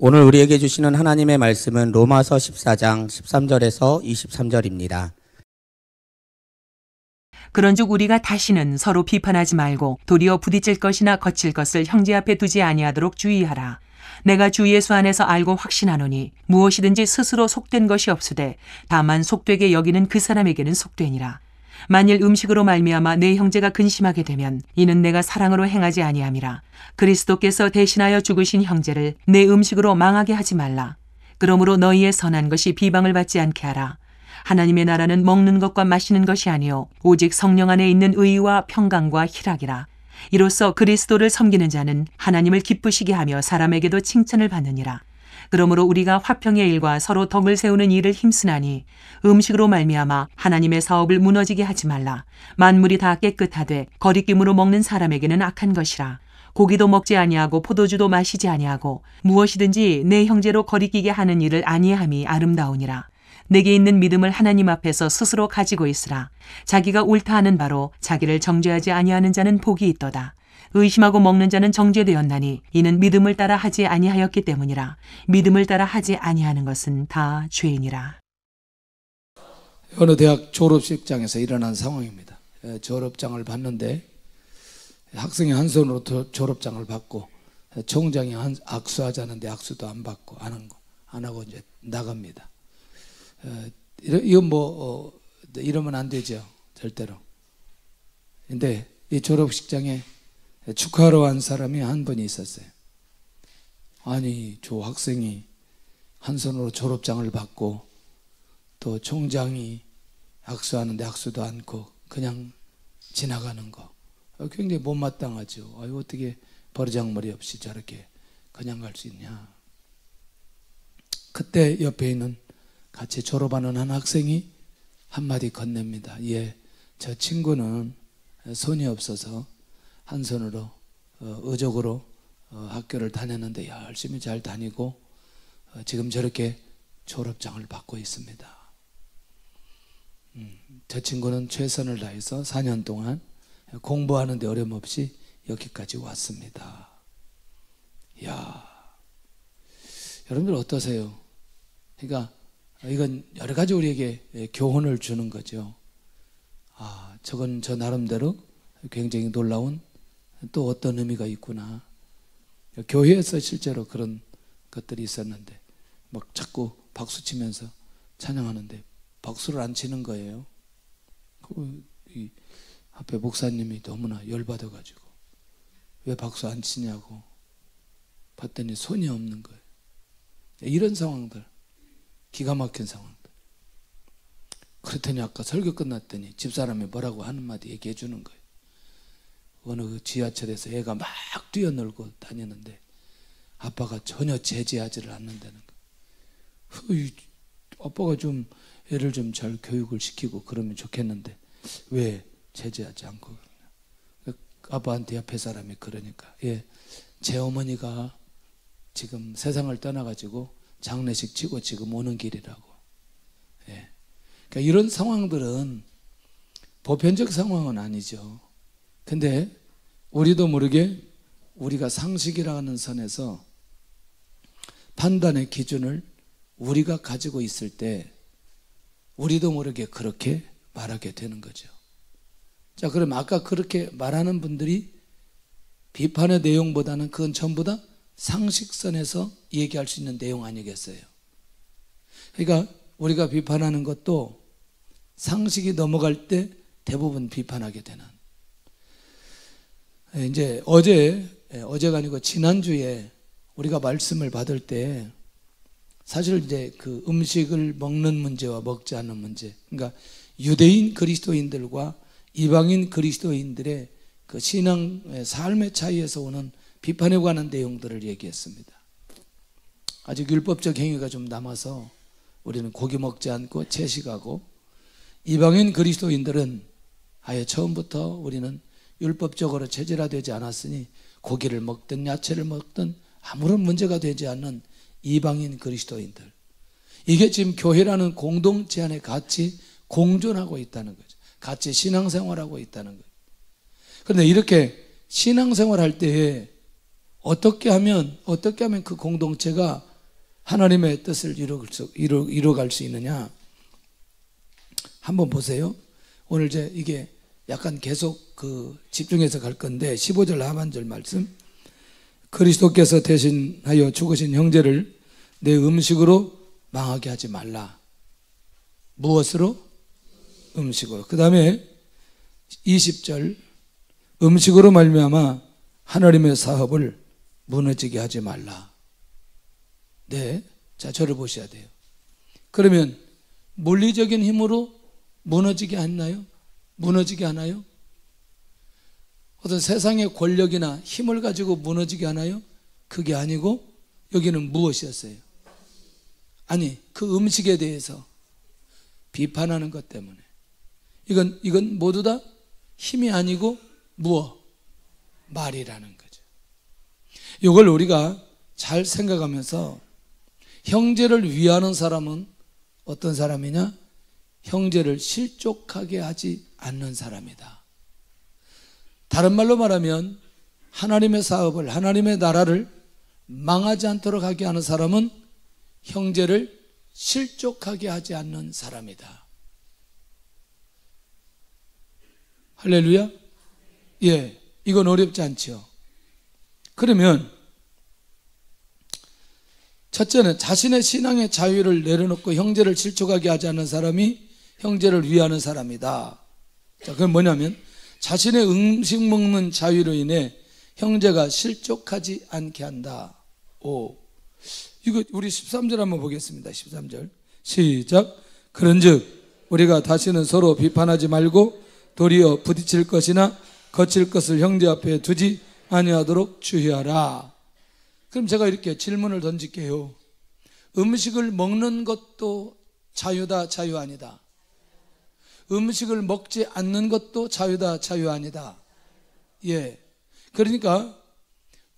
오늘 우리에게 주시는 하나님의 말씀은 로마서 14장 13절에서 23절입니다. 그런즉 우리가 다시는 서로 비판하지 말고 도리어 부딪힐 것이나 거칠 것을 형제 앞에 두지 아니하도록 주의하라. 내가 주 예수 안에서 알고 확신하노니 무엇이든지 스스로 속된 것이 없으되 다만 속되게 여기는 그 사람에게는 속되니라. 만일 음식으로 말미암아 내 형제가 근심하게 되면 이는 내가 사랑으로 행하지 아니함이라. 그리스도께서 대신하여 죽으신 형제를 내 음식으로 망하게 하지 말라. 그러므로 너희의 선한 것이 비방을 받지 않게 하라. 하나님의 나라는 먹는 것과 마시는 것이 아니요 오직 성령 안에 있는 의와 평강과 희락이라. 이로써 그리스도를 섬기는 자는 하나님을 기쁘시게 하며 사람에게도 칭찬을 받느니라. 그러므로 우리가 화평의 일과 서로 덕을 세우는 일을 힘쓰나니 음식으로 말미암아 하나님의 사업을 무너지게 하지 말라. 만물이 다 깨끗하되 거리낌으로 먹는 사람에게는 악한 것이라. 고기도 먹지 아니하고 포도주도 마시지 아니하고 무엇이든지 내 형제로 거리끼게 하는 일을 아니함이 아름다우니라. 내게 있는 믿음을 하나님 앞에서 스스로 가지고 있으라. 자기가 옳다 하는 바로 자기를 정죄하지 아니하는 자는 복이 있도다. 의심하고 먹는 자는 정죄되었나니 이는 믿음을 따라 하지 아니하였기 때문이라. 믿음을 따라 하지 아니하는 것은 다 죄이니라. 어느 대학 졸업식장에서 일어난 상황입니다. 졸업장을 받는데 학생이 한 손으로 졸업장을 받고 총장이 악수하자는데 악수도 안 받고 안 하고 이제 나갑니다. 이건 이러면 안 되죠, 절대로. 근데 이 졸업식장에 축하하러 온 사람이 한 분이 있었어요. 아니, 저 학생이 한 손으로 졸업장을 받고 또 총장이 악수하는데 악수도 않고 그냥 지나가는 거 굉장히 못마땅하죠. 어떻게 버르장머리 없이 저렇게 그냥 갈 수 있냐. 그때 옆에 있는 같이 졸업하는 한 학생이 한마디 건넵니다. 예, 저 친구는 손이 없어서 한 손으로 의족으로 학교를 다녔는데 열심히 잘 다니고 지금 저렇게 졸업장을 받고 있습니다. 저 친구는 최선을 다해서 4년 동안 공부하는데 어려움 없이 여기까지 왔습니다. 이야, 여러분들 어떠세요? 그러니까 이건 여러 가지 우리에게 교훈을 주는 거죠. 저건 저 나름대로 굉장히 놀라운 또 어떤 의미가 있구나. 교회에서 실제로 그런 것들이 있었는데 막 자꾸 박수 치면서 찬양하는데 박수를 안 치는 거예요. 이 앞에 목사님이 너무나 열받아가지고 왜 박수 안 치냐고 봤더니 손이 없는 거예요. 이런 상황들, 기가 막힌 상황들. 그랬더니 아까 설교 끝났더니 집사람이 뭐라고 하는 마디 얘기해 주는 거예요. 어느 지하철에서 애가 막 뛰어놀고 다니는데 아빠가 전혀 제지하지를 않는다는 거예요. 아빠가 좀 애를 좀 잘 교육을 시키고 그러면 좋겠는데 왜 제지하지 않고 그러냐. 아빠한테 옆에 사람이 그러니까 제 어머니가 지금 세상을 떠나가지고 장례식 치고 지금 오는 길이라고. 그러니까 이런 상황들은 보편적 상황은 아니죠. 근데 우리도 모르게 우리가 상식이라는 선에서 판단의 기준을 우리가 가지고 있을 때 우리도 모르게 그렇게 말하게 되는 거죠. 자, 그럼 아까 그렇게 말하는 분들이 비판의 내용보다는 그건 전부 다 상식선에서 얘기할 수 있는 내용 아니겠어요? 그러니까 우리가 비판하는 것도 상식이 넘어갈 때 대부분 비판하게 되는. 이제 어제가 아니고 지난주에 우리가 말씀을 받을 때 사실 이제 그 음식을 먹는 문제와 먹지 않는 문제, 그러니까 유대인 그리스도인들과 이방인 그리스도인들의 그 신앙 삶의 차이에서 오는 비판에 관한 내용들을 얘기했습니다. 아직 율법적 행위가 좀 남아서 우리는 고기 먹지 않고 채식하고, 이방인 그리스도인들은 아예 처음부터 우리는 율법적으로 체질화되지 않았으니 고기를 먹든 야채를 먹든 아무런 문제가 되지 않는 이방인 그리스도인들, 이게 지금 교회라는 공동체 안에 같이 공존하고 있다는 거죠. 같이 신앙생활하고 있다는 거죠. 그런데 이렇게 신앙생활할 때에 어떻게 하면 그 공동체가 하나님의 뜻을 이루어갈 수 있느냐? 한번 보세요. 오늘 이게 약간 계속 집중해서 갈 건데 15절 하반절 말씀. 그리스도께서 대신하여 죽으신 형제를 내 음식으로 망하게 하지 말라. 무엇으로? 음식으로. 그 다음에 20절 음식으로 말미암아 하나님의 사업을 무너지게 하지 말라. 네, 자 저를 보셔야 돼요. 그러면 물리적인 힘으로 무너지게 하나요? 무너지게 하나요? 어떤 세상의 권력이나 힘을 가지고 무너지게 하나요? 그게 아니고 여기는 무엇이었어요? 아니, 그 음식에 대해서 비판하는 것 때문에. 이건 모두 다 힘이 아니고 무엇? 말이라는 거죠. 이걸 우리가 잘 생각하면서 형제를 위하는 사람은 어떤 사람이냐? 형제를 실족하게 하지 않는 사람이다. 다른 말로 말하면 하나님의 사업을, 하나님의 나라를 망하지 않도록 하게 하는 사람은 형제를 실족하게 하지 않는 사람이다. 할렐루야? 예, 이건 어렵지 않죠. 그러면 첫째는 자신의 신앙의 자유를 내려놓고 형제를 실족하게 하지 않는 사람이 형제를 위하는 사람이다. 자, 그건 뭐냐면 자신의 음식 먹는 자유로 인해 형제가 실족하지 않게 한다. 오, 이거 우리 13절 한번 보겠습니다. 13절 시작. 그런즉 우리가 다시는 서로 비판하지 말고 도리어 부딪힐 것이나 거칠 것을 형제 앞에 두지 아니하도록 주의하라. 그럼 제가 이렇게 질문을 던질게요. 음식을 먹는 것도 자유다, 자유 아니다? 음식을 먹지 않는 것도 자유다, 자유 아니다? 예. 그러니까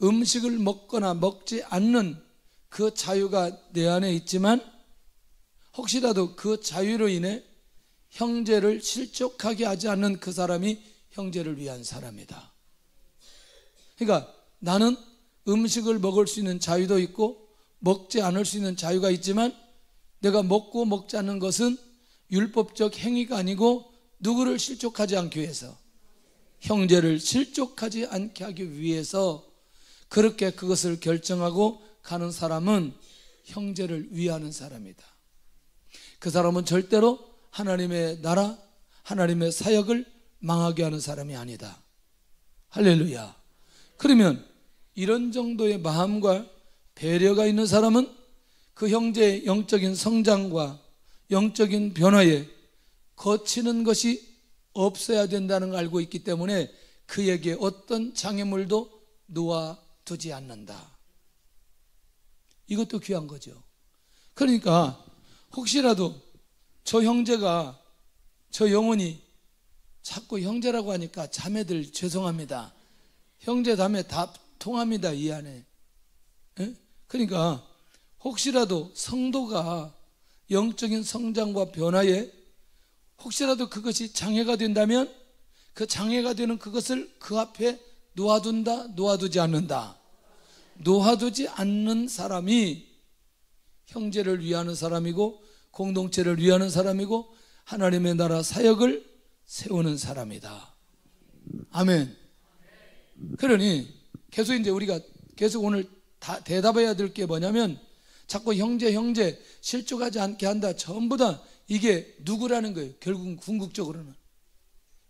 음식을 먹거나 먹지 않는 그 자유가 내 안에 있지만 혹시라도 그 자유로 인해 형제를 실족하게 하지 않는 그 사람이 형제를 위한 사람이다. 그러니까 나는 음식을 먹을 수 있는 자유도 있고 먹지 않을 수 있는 자유가 있지만 내가 먹고 먹지 않는 것은 율법적 행위가 아니고 누구를 실족하지 않기 위해서, 형제를 실족하지 않게 하기 위해서 그렇게 그것을 결정하고 가는 사람은 형제를 위하는 사람이다. 그 사람은 절대로 하나님의 나라, 하나님의 사역을 망하게 하는 사람이 아니다. 할렐루야. 그러면 이런 정도의 마음과 배려가 있는 사람은 그 형제의 영적인 성장과 영적인 변화에 거치는 것이 없어야 된다는 걸 알고 있기 때문에 그에게 어떤 장애물도 놓아두지 않는다. 이것도 귀한 거죠. 그러니까 혹시라도 저 형제가, 저 영혼이 자꾸 형제라고 하니까 자매들 죄송합니다. 형제 자매 다 통합니다, 이 안에. 예? 그러니까 혹시라도 성도가 영적인 성장과 변화에 혹시라도 그것이 장애가 된다면 그 장애가 되는 그것을 그 앞에 놓아둔다, 놓아두지 않는다. 놓아두지 않는 사람이 형제를 위하는 사람이고 공동체를 위하는 사람이고 하나님의 나라 사역을 세우는 사람이다. 아멘. 그러니 계속 이제 우리가 계속 오늘 대답해야 될 게 뭐냐면 자꾸 형제 실족하지 않게 한다. 전부 다 이게 누구라는 거예요. 결국 궁극적으로는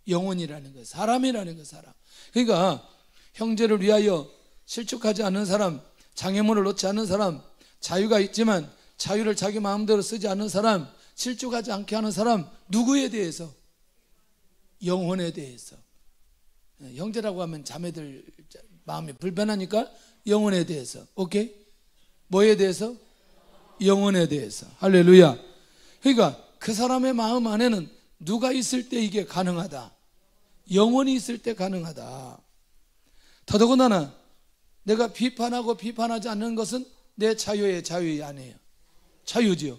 영혼이라는 거예요. 사람이라는 거예요. 사람. 그러니까 형제를 위하여 실족하지 않는 사람, 장애물을 놓지 않는 사람, 자유가 있지만 자유를 자기 마음대로 쓰지 않는 사람, 실족하지 않게 하는 사람, 누구에 대해서? 영혼에 대해서. 형제라고 하면 자매들 마음이 불편하니까 영혼에 대해서. 오케이? 뭐에 대해서? 영혼에 대해서. 할렐루야. 그러니까 그 사람의 마음 안에는 누가 있을 때 이게 가능하다? 영혼이 있을 때 가능하다. 더더군다나 내가 비판하고 비판하지 않는 것은 내 자유의 자유이 아니에요. 자유지요.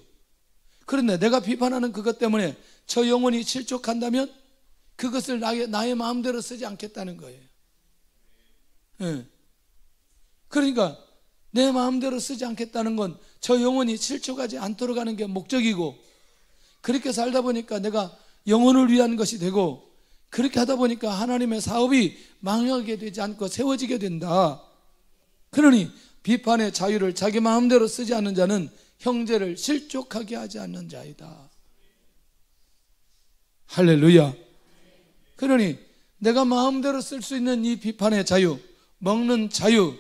그런데 내가 비판하는 그것 때문에 저 영혼이 실족한다면 그것을 나의 마음대로 쓰지 않겠다는 거예요. 네. 그러니까 내 마음대로 쓰지 않겠다는 건 저 영혼이 실족하지 않도록 하는 게 목적이고, 그렇게 살다 보니까 내가 영혼을 위한 것이 되고, 그렇게 하다 보니까 하나님의 사업이 망하게 되지 않고 세워지게 된다. 그러니 비판의 자유를 자기 마음대로 쓰지 않는 자는 형제를 실족하게 하지 않는 자이다. 할렐루야. 그러니 내가 마음대로 쓸 수 있는 이 비판의 자유, 먹는 자유,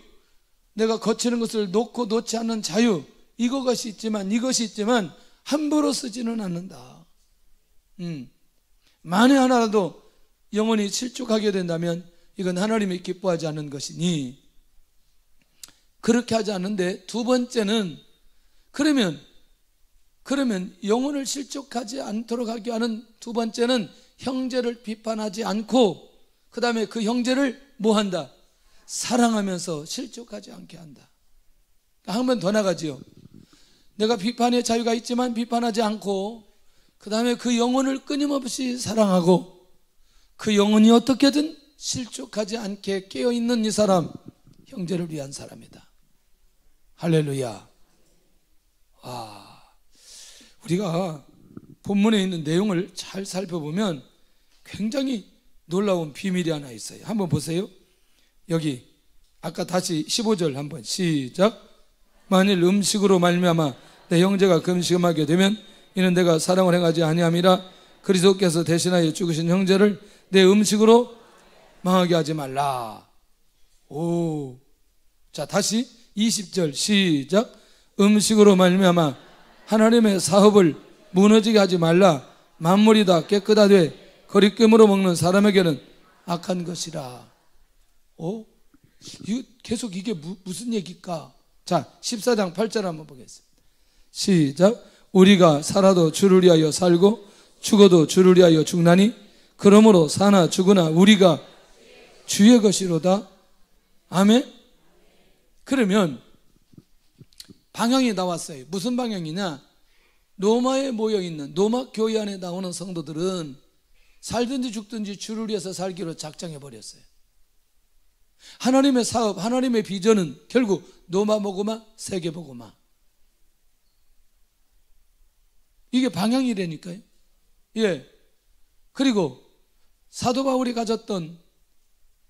내가 거치는 것을 놓고 놓지 않는 자유, 이것이 있지만 함부로 쓰지는 않는다. 만에 하나라도 영혼이 실족하게 된다면 이건 하나님이 기뻐하지 않는 것이니, 그렇게 하지 않는데, 두 번째는 그러면 영혼을 실족하지 않도록 하게 하는 두 번째는 형제를 비판하지 않고, 그 다음에 그 형제를 뭐 한다? 사랑하면서 실족하지 않게 한다. 한 번 더 나가지요. 내가 비판의 자유가 있지만 비판하지 않고, 그 다음에 그 영혼을 끊임없이 사랑하고, 그 영혼이 어떻게든 실족하지 않게 깨어있는 이 사람, 형제를 위한 사람이다. 할렐루야. 우리가 본문에 있는 내용을 잘 살펴보면 굉장히 놀라운 비밀이 하나 있어요. 한번 보세요. 여기 아까 다시 15절 한번 시작. 만일 음식으로 말미암아 내 형제가 금식하게 되면 이는 내가 사랑을 행하지 아니함이라. 그리스도께서 대신하여 죽으신 형제를 내 음식으로 망하게 하지 말라. 자, 다시 20절 시작. 음식으로 말미암아 하나님의 사업을 무너지게 하지 말라. 만물이 다 깨끗하되 거리낌으로 먹는 사람에게는 악한 것이라. 계속 이게 무슨 얘기일까? 자, 14장 8절 한번 보겠습니다. 시작. 우리가 살아도 주를 위하여 살고 죽어도 주를 위하여 죽나니 그러므로 사나 죽으나 우리가 주의 것이로다. 아멘. 그러면 방향이 나왔어요. 무슨 방향이냐? 로마에 모여있는, 로마 교회 안에 나오는 성도들은 살든지 죽든지 주를 위해서 살기로 작정해버렸어요. 하나님의 사업, 하나님의 비전은 결국 로마 복음화, 세계 복음화, 이게 방향이라니까요. 예. 그리고 사도 바울이 가졌던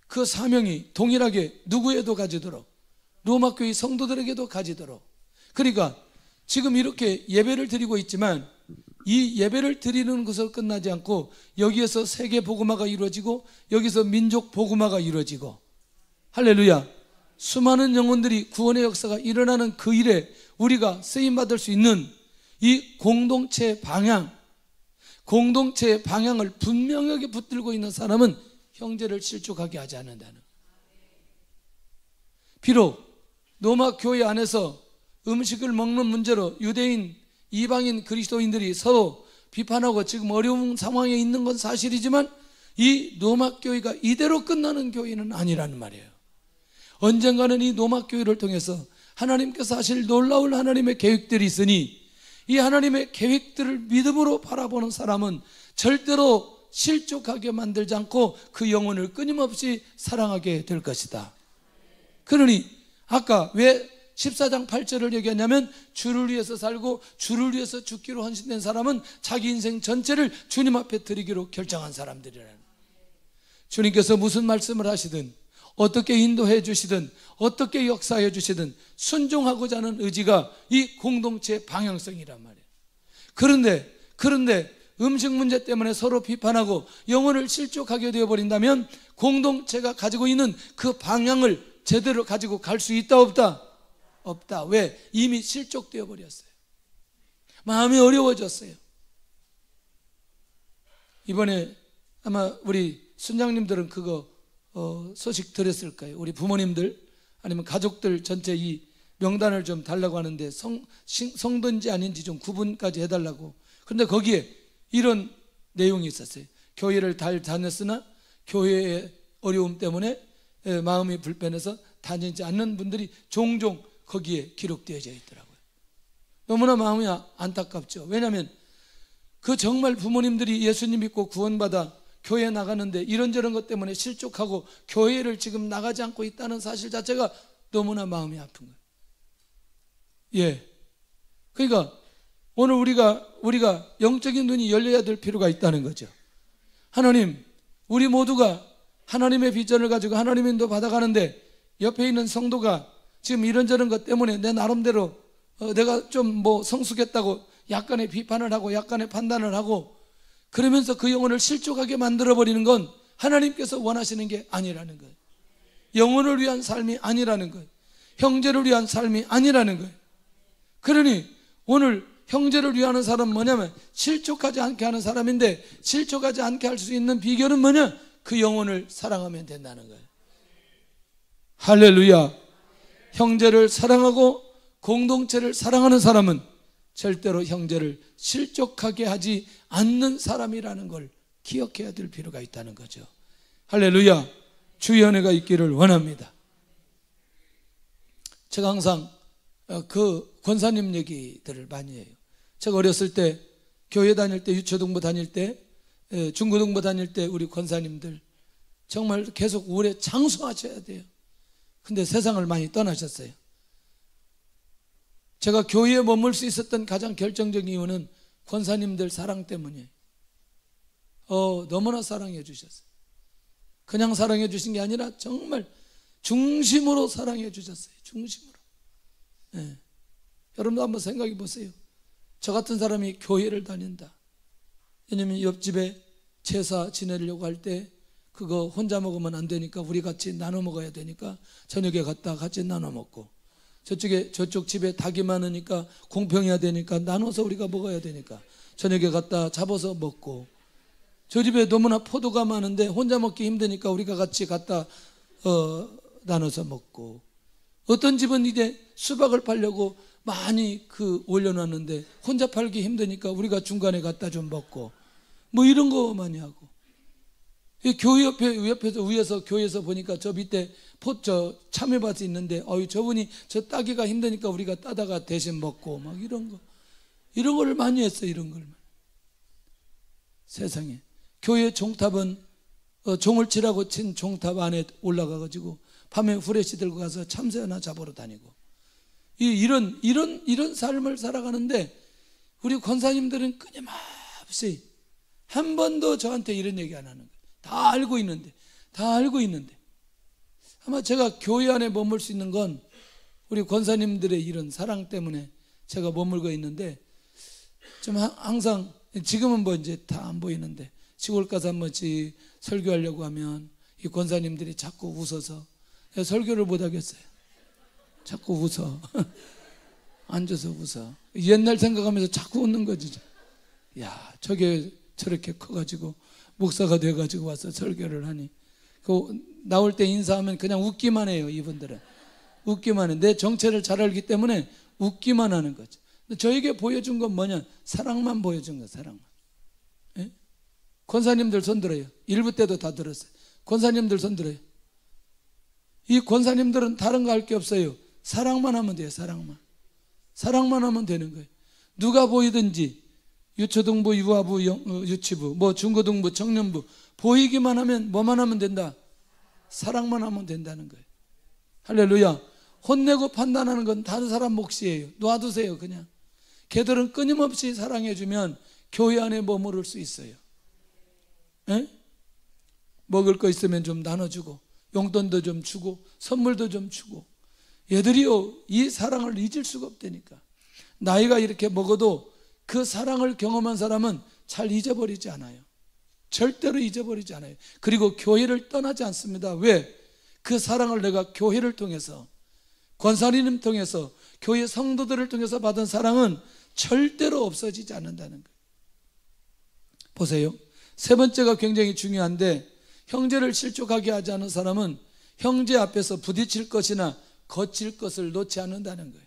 그 사명이 동일하게 누구에도 가지도록, 로마 교회 성도들에게도 가지도록. 그러니까 지금 이렇게 예배를 드리고 있지만 이 예배를 드리는 것으로 끝나지 않고 여기에서 세계 복음화가 이루어지고 여기서 민족 복음화가 이루어지고, 할렐루야, 수많은 영혼들이 구원의 역사가 일어나는 그 일에 우리가 쓰임받을 수 있는 이 공동체의 방향을 분명하게 붙들고 있는 사람은 형제를 실족하게 하지 않는다는. 비록 로마 교회 안에서 음식을 먹는 문제로 유대인, 이방인 그리스도인들이 서로 비판하고 지금 어려운 상황에 있는 건 사실이지만 이 로마 교회가 이대로 끝나는 교회는 아니라는 말이에요. 언젠가는 이 로마 교회를 통해서 하나님께서 하실 놀라운 하나님의 계획들이 있으니 이 하나님의 계획들을 믿음으로 바라보는 사람은 절대로 실족하게 만들지 않고 그 영혼을 끊임없이 사랑하게 될 것이다. 그러니 아까 왜 14장 8절을 얘기하냐면 주를 위해서 살고 주를 위해서 죽기로 헌신된 사람은 자기 인생 전체를 주님 앞에 드리기로 결정한 사람들이라는. 주님께서 무슨 말씀을 하시든 어떻게 인도해 주시든 어떻게 역사해 주시든 순종하고자 하는 의지가 이 공동체의 방향성이란 말이에요. 그런데 음식 문제 때문에 서로 비판하고 영혼을 실족하게 되어버린다면 공동체가 가지고 있는 그 방향을 제대로 가지고 갈 수 있다 없다? 없다. 왜? 이미 실족되어 버렸어요. 마음이 어려워졌어요. 이번에 아마 우리 순장님들은 그거 소식 들었을까요? 우리 부모님들 아니면 가족들 전체 이 명단을 좀 달라고 하는데 성도인지 아닌지 좀 구분까지 해달라고. 그런데 거기에 이런 내용이 있었어요. 교회를 잘 다녔으나 교회의 어려움 때문에 마음이 불편해서 다니지 않는 분들이 종종 거기에 기록되어져 있더라고요. 너무나 마음이 안타깝죠. 왜냐하면 그 정말 부모님들이 예수님 믿고 구원받아 교회 나가는데 이런저런 것 때문에 실족하고 교회를 지금 나가지 않고 있다는 사실 자체가 너무나 마음이 아픈 거예요. 예. 그러니까 오늘 우리가 영적인 눈이 열려야 될 필요가 있다는 거죠. 하나님, 우리 모두가 하나님의 비전을 가지고 하나님의 인도 받아가는데 옆에 있는 성도가 지금 이런저런 것 때문에 내 나름대로 내가 좀 뭐 성숙했다고 약간의 비판을 하고 약간의 판단을 하고 그러면서 그 영혼을 실족하게 만들어버리는 건 하나님께서 원하시는 게 아니라는 거예요. 영혼을 위한 삶이 아니라는 거예요. 형제를 위한 삶이 아니라는 거예요. 그러니 오늘 형제를 위하는 사람은 뭐냐면 실족하지 않게 하는 사람인데, 실족하지 않게 할 수 있는 비결은 뭐냐? 그 영혼을 사랑하면 된다는 거예요. 할렐루야. 형제를 사랑하고 공동체를 사랑하는 사람은 절대로 형제를 실족하게 하지 않는 사람이라는 걸 기억해야 될 필요가 있다는 거죠. 할렐루야. 주의 은혜가 있기를 원합니다. 제가 항상 그 권사님 얘기들을 많이 해요. 제가 어렸을 때 교회 다닐 때, 유초등부 다닐 때, 중고등부 다닐 때 우리 권사님들 정말 계속 오래 장수하셔야 돼요. 근데 세상을 많이 떠나셨어요. 제가 교회에 머물 수 있었던 가장 결정적인 이유는 권사님들 사랑 때문이에요. 너무나 사랑해 주셨어요. 그냥 사랑해 주신 게 아니라 정말 중심으로 사랑해 주셨어요. 중심으로. 네. 여러분도 한번 생각해 보세요. 저 같은 사람이 교회를 다닌다. 왜냐면 옆집에 제사 지내려고 할 때 그거 혼자 먹으면 안 되니까 우리 같이 나눠 먹어야 되니까 저녁에 갔다 같이 나눠 먹고, 저쪽 집에 닭이 많으니까 공평해야 되니까 나눠서 우리가 먹어야 되니까 저녁에 갔다 잡아서 먹고, 저 집에 너무나 포도가 많은데 혼자 먹기 힘드니까 우리가 같이 갖다 나눠서 먹고, 어떤 집은 이제 수박을 팔려고 많이 올려놨는데 혼자 팔기 힘드니까 우리가 중간에 갖다 좀 먹고, 뭐 이런 거 많이 하고. 교회 옆에서 위에서 교회에서 보니까 저 밑에 참외밭이 있는데 저분이 저 따기가 힘드니까 우리가 따다가 대신 먹고, 막 이런 거를 많이 했어요. 이런 걸. 세상에 교회 종탑은 종을 치라고 친 종탑 안에 올라가가지고 밤에 후레쉬 들고 가서 참새 하나 잡으러 다니고, 이런 삶을 살아가는데 우리 권사님들은 끊임없이 한 번도 저한테 이런 얘기 안 하는 거예요. 다 알고 있는데 아마 제가 교회 안에 머물 수 있는 건 우리 권사님들의 이런 사랑 때문에 제가 머물고 있는데, 좀 항상 지금은 뭐 이제 다 안 보이는데 시골 가서 한 번씩 설교하려고 하면 이 권사님들이 자꾸 웃어서 설교를 못 하겠어요. 자꾸 웃어. 앉아서 웃어. 옛날 생각하면서 자꾸 웃는 거지. 야, 저게 저렇게 커가지고 목사가 돼가지고 와서 설교를 하니, 나올 때 인사하면 그냥 웃기만 해요. 이분들은 웃기만 해. 내 정체를 잘 알기 때문에 웃기만 하는 거죠. 근데 저에게 보여준 건 뭐냐? 사랑만 보여준 거예요. 사랑만. 예? 권사님들 손 들어요. 일부 때도 다 들었어요. 권사님들 손 들어요. 이 권사님들은 다른 거 할 게 없어요. 사랑만 하면 돼요. 사랑만 하면 되는 거예요. 누가 보이든지 유초등부, 유아부, 유치부, 뭐 중고등부, 청년부 보이기만 하면 뭐만 하면 된다? 사랑만 하면 된다는 거예요. 할렐루야. 혼내고 판단하는 건 다른 사람 몫이에요. 놔두세요. 그냥 걔들은 끊임없이 사랑해주면 교회 안에 머무를 수 있어요. 에? 먹을 거 있으면 좀 나눠주고, 용돈도 좀 주고, 선물도 좀 주고. 얘들이요, 이 사랑을 잊을 수가 없다니까. 나이가 이렇게 먹어도 그 사랑을 경험한 사람은 잘 잊어버리지 않아요. 절대로 잊어버리지 않아요. 그리고 교회를 떠나지 않습니다. 왜? 그 사랑을 내가 교회를 통해서, 권사님 통해서, 교회 성도들을 통해서 받은 사랑은 절대로 없어지지 않는다는 거예요. 보세요. 세 번째가 굉장히 중요한데, 형제를 실족하게 하지 않은 사람은 형제 앞에서 부딪힐 것이나 거칠 것을 놓지 않는다는 거예요.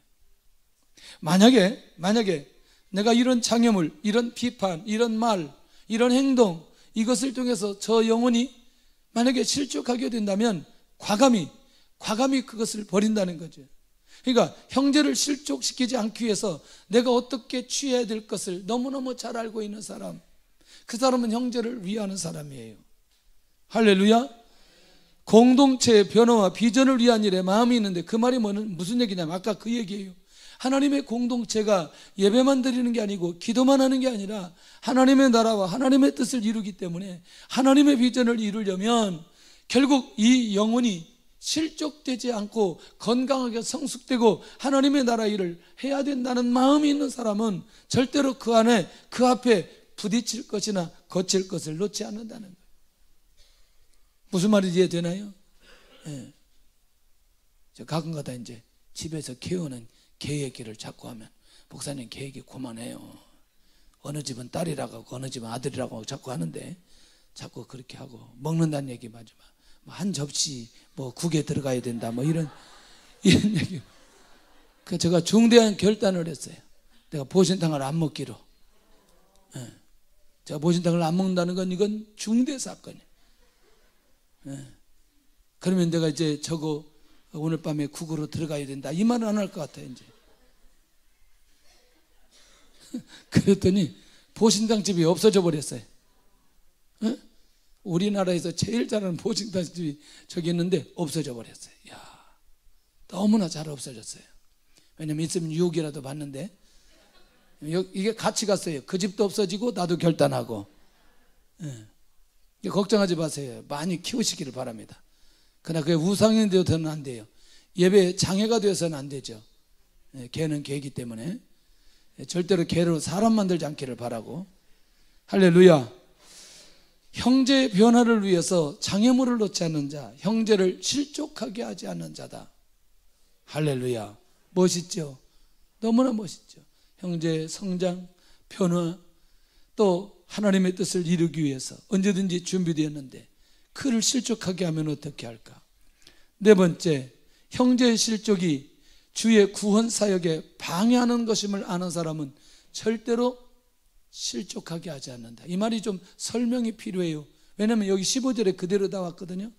만약에 내가 이런 장애물, 이런 비판, 이런 말, 이런 행동, 이것을 통해서 저 영혼이 만약에 실족하게 된다면 과감히 그것을 버린다는 거죠. 그러니까 형제를 실족시키지 않기 위해서 내가 어떻게 취해야 될 것을 너무너무 잘 알고 있는 사람, 그 사람은 형제를 위하는 사람이에요. 할렐루야. 공동체의 변화와 비전을 위한 일에 마음이 있는데, 그 말이 무슨 얘기냐면 아까 그 얘기예요. 하나님의 공동체가 예배만 드리는 게 아니고 기도만 하는 게 아니라 하나님의 나라와 하나님의 뜻을 이루기 때문에 하나님의 비전을 이루려면 결국 이 영혼이 실족되지 않고 건강하게 성숙되고 하나님의 나라 일을 해야 된다는 마음이 있는 사람은 절대로 그 앞에 부딪힐 것이나 거칠 것을 놓지 않는다는 거예요. 무슨 말인지 이해되나요? 예. 저 가끔가다 이제 집에서 키우는 개 얘기를 자꾸 하면 목사님 개 얘기 그만해요. 어느 집은 딸이라고 하고 어느 집은 아들이라고 하고 자꾸 하는데 자꾸 그렇게 하고 먹는다는 얘기 하지 마. 뭐 한 접시 뭐 국에 들어가야 된다 뭐 이런 얘기. 그 제가 중대한 결단을 했어요. 내가 보신탕을 안 먹기로. 예. 제가 보신탕을 안 먹는다는 건 이건 중대 사건이에요. 예. 그러면 내가 이제 저거 오늘 밤에 국으로 들어가야 된다 이 말은 안 할 것 같아요. 이제 그랬더니 보신탕집이 없어져 버렸어요. 예? 우리나라에서 제일 잘하는 보신탕집이 저기 있는데 없어져 버렸어요. 야, 너무나 잘 없어졌어요. 왜냐면 있으면 유혹이라도 받는데 이게 같이 갔어요. 그 집도 없어지고 나도 결단하고. 예. 걱정하지 마세요. 많이 키우시기를 바랍니다. 그러나 그게 우상이 되어서는 안 돼요. 예배에 장애가 되어서는 안 되죠. 예, 개는 개이기 때문에 절대로 개로 사람 만들지 않기를 바라고. 할렐루야. 형제의 변화를 위해서 장애물을 놓지 않는 자, 형제를 실족하게 하지 않는 자다. 할렐루야. 멋있죠? 너무나 멋있죠. 형제의 성장, 변화, 또 하나님의 뜻을 이루기 위해서 언제든지 준비되었는데 그를 실족하게 하면 어떻게 할까? 네 번째, 형제의 실족이 주의 구원 사역에 방해하는 것임을 아는 사람은 절대로 실족하게 하지 않는다. 이 말이 좀 설명이 필요해요. 왜냐하면 여기 15절에 그대로 나왔거든요.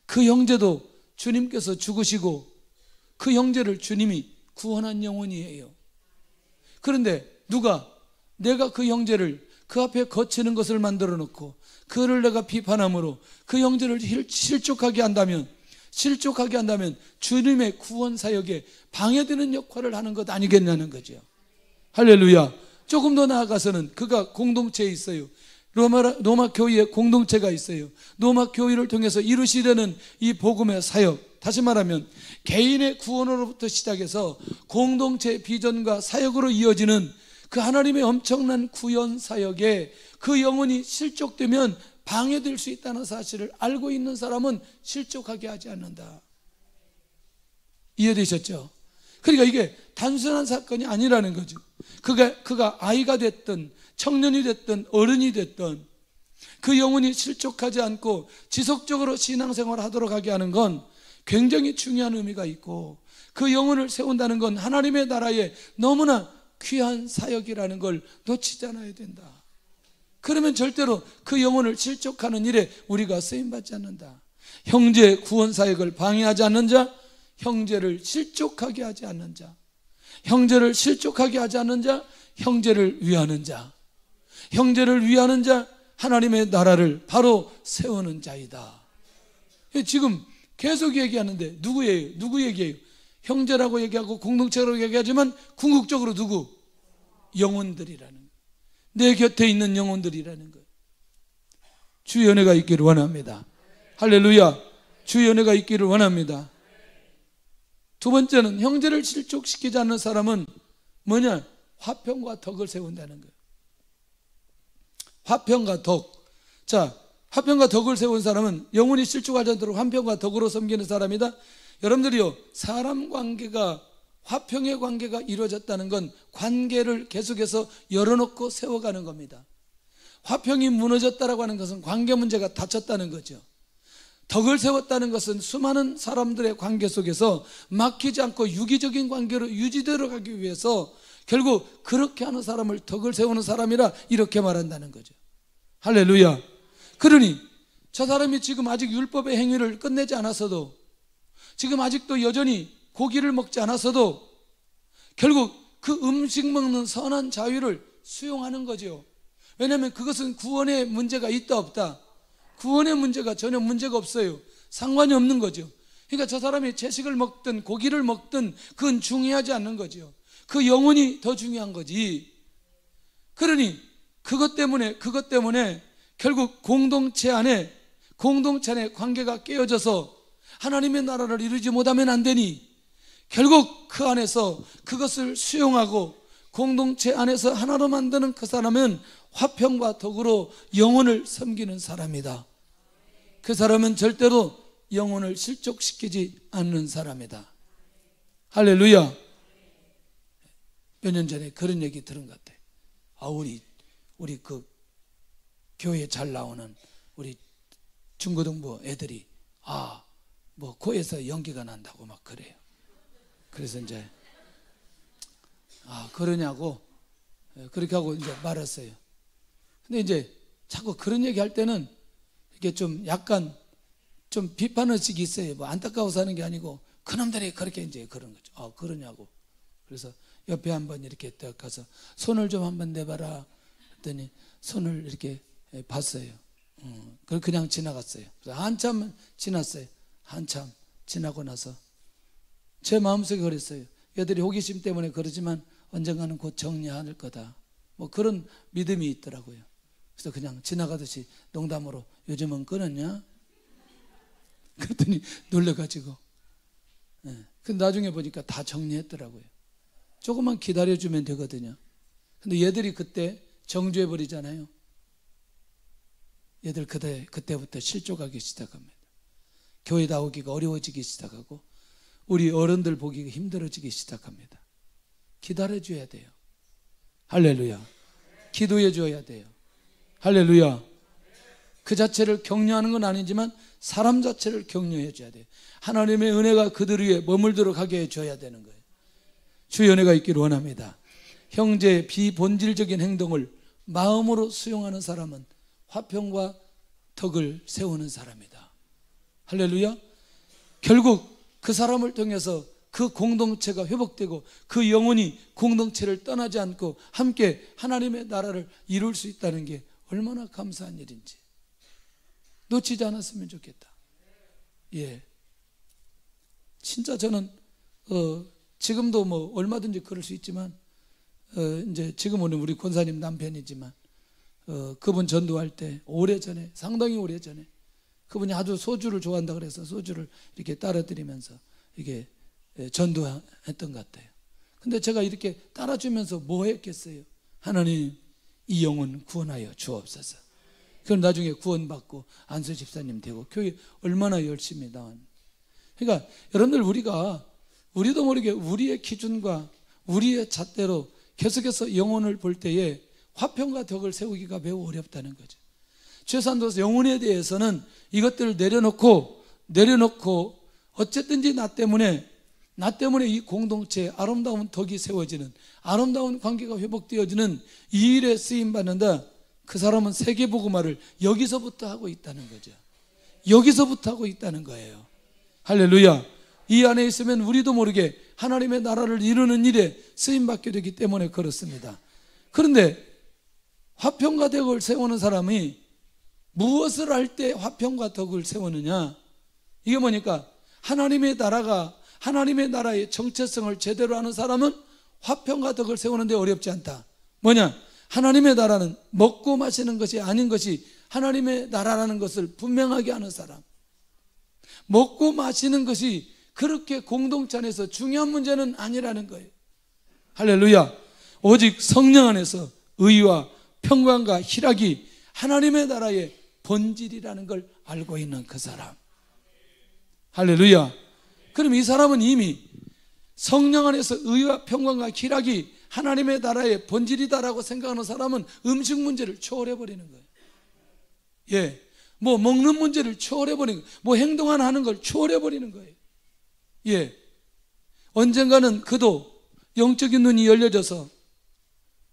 그 형제도 주님께서 죽으시고 그 형제를 주님이 구원한 영혼이에요. 그런데 내가 그 형제를 그 앞에 거치는 것을 만들어 놓고 그를 내가 비판함으로 그 형제를 실족하게 한다면 주님의 구원 사역에 방해되는 역할을 하는 것 아니겠냐는 거죠. 할렐루야. 조금 더 나아가서는 그가 공동체에 있어요. 로마 교회에 공동체가 있어요. 로마 교회를 통해서 이루시려는 이 복음의 사역, 다시 말하면 개인의 구원으로부터 시작해서 공동체의 비전과 사역으로 이어지는 그 하나님의 엄청난 구원 사역에 그 영혼이 실족되면 방해될 수 있다는 사실을 알고 있는 사람은 실족하게 하지 않는다. 이해되셨죠? 그러니까 이게 단순한 사건이 아니라는 거죠. 그가 아이가 됐든 청년이 됐든 어른이 됐든 그 영혼이 실족하지 않고 지속적으로 신앙생활을 하도록 하게 하는 건 굉장히 중요한 의미가 있고, 그 영혼을 세운다는 건 하나님의 나라에 너무나 귀한 사역이라는 걸 놓치지 않아야 된다. 그러면 절대로 그 영혼을 실족하는 일에 우리가 쓰임받지 않는다. 형제의 구원 사역을 방해하지 않는 자, 형제를 실족하게 하지 않는 자, 형제를 실족하게 하지 않는 자, 형제를 위하는 자, 형제를 위하는 자, 하나님의 나라를 바로 세우는 자이다. 지금 계속 얘기하는데 누구예요? 누구 얘기예요? 형제라고 얘기하고 공동체라고 얘기하지만 궁극적으로 누구? 영혼들이라는 거예요. 내 곁에 있는 영혼들이라는 거예요. 주의 은혜가 있기를 원합니다. 할렐루야. 주의 은혜가 있기를 원합니다. 두 번째는 형제를 실족시키지 않는 사람은 뭐냐? 화평과 덕을 세운다는 거예요. 화평과 덕. 자, 화평과 덕을 세운 사람은 영혼이 실족하지 않도록 화평과 덕으로 섬기는 사람이다. 여러분들이요, 사람 관계가, 화평의 관계가 이루어졌다는 건 관계를 계속해서 열어놓고 세워가는 겁니다. 화평이 무너졌다라고 하는 것은 관계 문제가 닫혔다는 거죠. 덕을 세웠다는 것은 수많은 사람들의 관계 속에서 막히지 않고 유기적인 관계로 유지되어 가기 위해서 결국 그렇게 하는 사람을 덕을 세우는 사람이라 이렇게 말한다는 거죠. 할렐루야. 그러니 저 사람이 지금 아직 율법의 행위를 끝내지 않았어도, 지금 아직도 여전히 고기를 먹지 않았어도 결국 그 음식 먹는 선한 자유를 수용하는 거죠. 왜냐하면 그것은 구원의 문제가 있다 없다, 구원의 문제가 전혀 문제가 없어요. 상관이 없는 거죠. 그러니까 저 사람이 채식을 먹든 고기를 먹든 그건 중요하지 않는 거죠. 그 영혼이 더 중요한 거지. 그러니 그것 때문에 결국 공동체 안에 관계가 깨어져서 하나님의 나라를 이루지 못하면 안 되니, 결국 그 안에서 그것을 수용하고 공동체 안에서 하나로 만드는 그 사람은 화평과 덕으로 영혼을 섬기는 사람이다. 그 사람은 절대로 영혼을 실족시키지 않는 사람이다. 할렐루야. 몇 년 전에 그런 얘기 들은 것 같아요. 우리 그 교회 잘 나오는 우리 중고등부 애들이 뭐 코에서 연기가 난다고 막 그래요. 그래서 이제 그러냐고 그렇게 하고 이제 말았어요. 근데 이제 자꾸 그런 얘기 할 때는 이게 좀 약간 좀 비판의식이 있어요. 뭐 안타까워서 하는 게 아니고 그놈들이 그렇게 이제 그런 거죠. 그러냐고. 그래서 옆에 한번 이렇게 딱 가서 손을 좀 한번 내봐라 했더니 손을 이렇게 봤어요. 그냥 지나갔어요. 그래서 한참 지났어요. 한참 지나고 나서 제 마음속에 그랬어요. 얘들이 호기심 때문에 그러지만 언젠가는 곧 정리할 거다. 뭐 그런 믿음이 있더라고요. 그래서 그냥 지나가듯이 농담으로 요즘은 끊었냐? 그랬더니 놀래가지고. 근데 나중에 보니까 다 정리했더라고요. 조금만 기다려주면 되거든요. 근데 얘들이 그때 정주해버리잖아요. 얘들 그때부터 실족하기 시작합니다. 교회 나오기가 어려워지기 시작하고 우리 어른들 보기가 힘들어지기 시작합니다. 기다려줘야 돼요. 할렐루야. 기도해 줘야 돼요. 할렐루야. 그 자체를 격려하는 건 아니지만 사람 자체를 격려해 줘야 돼요. 하나님의 은혜가 그들 위에 머물도록 하게 해줘야 되는 거예요. 주의 은혜가 있기를 원합니다. 형제의 비본질적인 행동을 마음으로 수용하는 사람은 화평과 덕을 세우는 사람이다. 할렐루야. 결국 그 사람을 통해서 그 공동체가 회복되고 그 영혼이 공동체를 떠나지 않고 함께 하나님의 나라를 이룰 수 있다는 게 얼마나 감사한 일인지 놓치지 않았으면 좋겠다. 진짜 저는 지금도 뭐 얼마든지 그럴 수 있지만 이제 지금은 우리 권사님 남편이지만 그분 전도할 때 오래전에, 상당히 오래전에 그분이 아주 소주를 좋아한다 그래서 소주를 이렇게 따라드리면서 이게 전도했던 것 같아요. 근데 제가 이렇게 따라주면서 뭐 했겠어요? 하나님, 이 영혼 구원하여 주옵소서. 그럼 나중에 구원받고 안수 집사님 되고 교회 얼마나 열심히 나왔는지. 그러니까 여러분들, 우리도 모르게 우리의 기준과 우리의 잣대로 계속해서 영혼을 볼 때에 화평과 덕을 세우기가 매우 어렵다는 거죠. 최소한도서 영혼에 대해서는 이것들을 내려놓고 어쨌든지 나 때문에 이 공동체에 아름다운 덕이 세워지는, 아름다운 관계가 회복되어지는 이 일에 쓰임받는다. 그 사람은 세계복음화를 여기서부터 하고 있다는 거죠. 여기서부터 하고 있다는 거예요. 할렐루야. 이 안에 있으면 우리도 모르게 하나님의 나라를 이루는 일에 쓰임받게 되기 때문에 그렇습니다. 그런데 화평과 덕을 세우는 사람이 무엇을 할 때 화평과 덕을 세우느냐? 이게 뭐니까 하나님의 나라의 정체성을 제대로 아는 사람은 화평과 덕을 세우는데 어렵지 않다. 뭐냐? 하나님의 나라는 먹고 마시는 것이 아닌 것이 하나님의 나라라는 것을 분명하게 아는 사람. 먹고 마시는 것이 그렇게 공동체 안에서 중요한 문제는 아니라는 거예요. 할렐루야. 오직 성령 안에서 의와 평강과 희락이 하나님의 나라의 본질이라는 걸 알고 있는 그 사람. 할렐루야. 그럼 이 사람은 이미 성령 안에서 의와 평강과 희락이 하나님의 나라의 본질이다라고 생각하는 사람은 음식 문제를 초월해버리는 거예요. 뭐 먹는 문제를 초월해버리는 거예요. 뭐 행동 하나 하는 걸 초월해버리는 거예요. 언젠가는 그도 영적인 눈이 열려져서